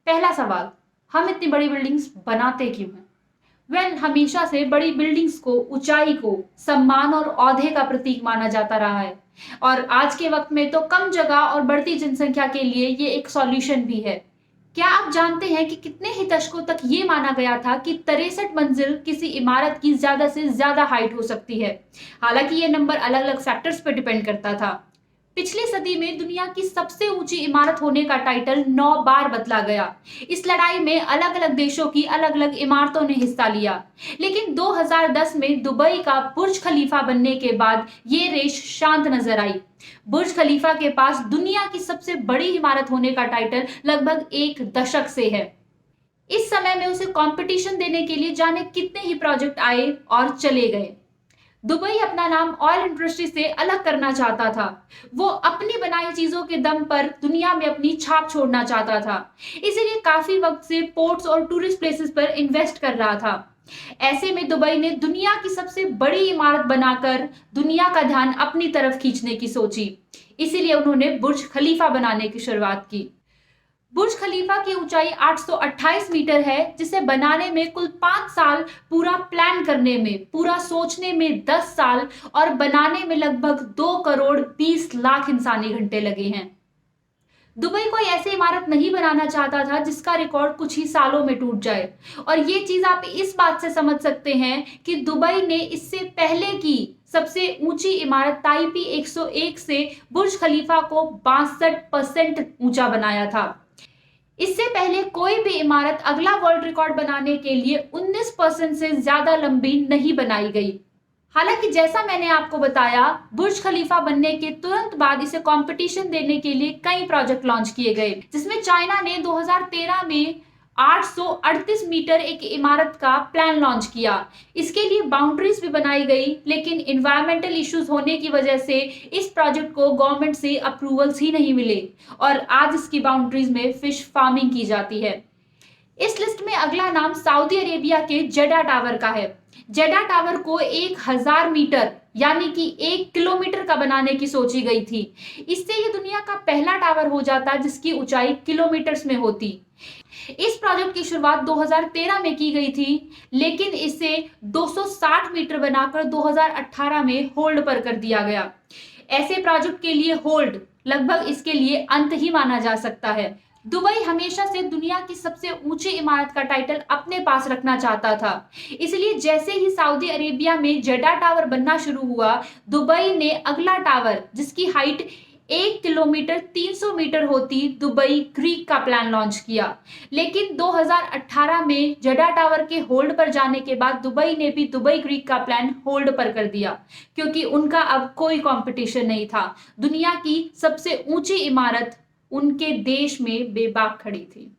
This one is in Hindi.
पहला सवाल, हम इतनी बड़ी बिल्डिंग्स बनाते क्यों हैं? हमेशा से बड़ी बिल्डिंग्स को, ऊंचाई को सम्मान और औहदे का प्रतीक माना जाता रहा है और आज के वक्त में तो कम जगह और बढ़ती जनसंख्या के लिए ये एक सॉल्यूशन भी है। क्या आप जानते हैं कि कितने ही दशकों तक ये माना गया था कि 63 मंजिल किसी इमारत की ज्यादा से ज्यादा हाइट हो सकती है। हालांकि ये नंबर अलग अलग फैक्टर्स पर डिपेंड करता था। पिछली सदी में दुनिया की सबसे ऊंची इमारत होने का टाइटल 9 बार बदला गया। इस लड़ाई में अलग अलग देशों की अलग अलग इमारतों ने हिस्सा लिया, लेकिन 2010 में दुबई का बुर्ज खलीफा बनने के बाद ये रेस शांत नजर आई। बुर्ज खलीफा के पास दुनिया की सबसे बड़ी इमारत होने का टाइटल लगभग एक दशक से है। इस समय में उसे कंपटीशन देने के लिए जाने कितने ही प्रोजेक्ट आए और चले गए। दुबई अपना नाम ऑयल इंडस्ट्री से अलग करना चाहता था। वो अपनी बनाई चीजों के दम पर दुनिया में अपनी छाप छोड़ना चाहता था, इसीलिए काफी वक्त से पोर्ट्स और टूरिस्ट प्लेसेस पर इन्वेस्ट कर रहा था। ऐसे में दुबई ने दुनिया की सबसे बड़ी इमारत बनाकर दुनिया का ध्यान अपनी तरफ खींचने की सोची। इसीलिए उन्होंने बुर्ज खलीफा बनाने की शुरुआत की। बुर्ज खलीफा की ऊंचाई 828 मीटर है, जिसे बनाने में कुल 5 साल, पूरा प्लान करने में, पूरा सोचने में 10 साल और बनाने में लगभग 2 करोड़ 20 लाख इंसानी घंटे लगे हैं। दुबई कोई ऐसी इमारत नहीं बनाना चाहता था जिसका रिकॉर्ड कुछ ही सालों में टूट जाए। और ये चीज आप इस बात से समझ सकते हैं कि दुबई ने इससे पहले की सबसे ऊंची इमारत ताइपी 101 से बुर्ज खलीफा को 62% ऊंचा बनाया था। इससे पहले कोई भी इमारत अगला वर्ल्ड रिकॉर्ड बनाने के लिए 19% से ज्यादा लंबी नहीं बनाई गई। हालांकि जैसा मैंने आपको बताया, बुर्ज खलीफा बनने के तुरंत बाद इसे कंपटीशन देने के लिए कई प्रोजेक्ट लॉन्च किए गए, जिसमें चाइना ने 2013 में 838 मीटर एक इमारत का प्लान लॉन्च किया। इसके लिए बाउंड्रीज भी बनाई गई, लेकिन इन्वायरमेंटल इश्यूज होने की वजह से इस प्रोजेक्ट को गवर्नमेंट से अप्रूवल्स ही नहीं मिले और आज इसकी बाउंड्रीज में फिश फार्मिंग की जाती है। इस लिस्ट में अगला नाम सऊदी अरेबिया के जेडा टावर का है। जेडा टावर को 1000 मीटर यानी कि 1 किलोमीटर का बनाने की सोची गई थी। इससे ये दुनिया का पहला टावर हो जाता जिसकी ऊंचाई किलोमीटर्स में होती। इस प्रोजेक्ट की शुरुआत 2013 में की गई थी, लेकिन इसे 260 मीटर बनाकर 2018 में होल्ड पर कर दिया गया। ऐसे प्रोजेक्ट के लिए होल्ड लगभग इसके लिए अंत ही माना जा सकता है। दुबई हमेशा से दुनिया की सबसे ऊंची इमारत का टाइटल अपने पास रखना चाहता था। इसलिए जैसे ही सऊदी अरेबिया में जेडा टावर बनना शुरू हुआ, दुबई ने अगला टावर, जिसकी हाइट 1 किलोमीटर 300 मीटर होती, दुबई क्रीक का प्लान लॉन्च किया। लेकिन 2018 में जेडा टावर के होल्ड पर जाने के बाद दुबई ने भी दुबई क्रीक का प्लान होल्ड पर कर दिया, क्योंकि उनका अब कोई कंपटीशन नहीं था। दुनिया की सबसे ऊंची इमारत उनके देश में बेबाक खड़ी थी।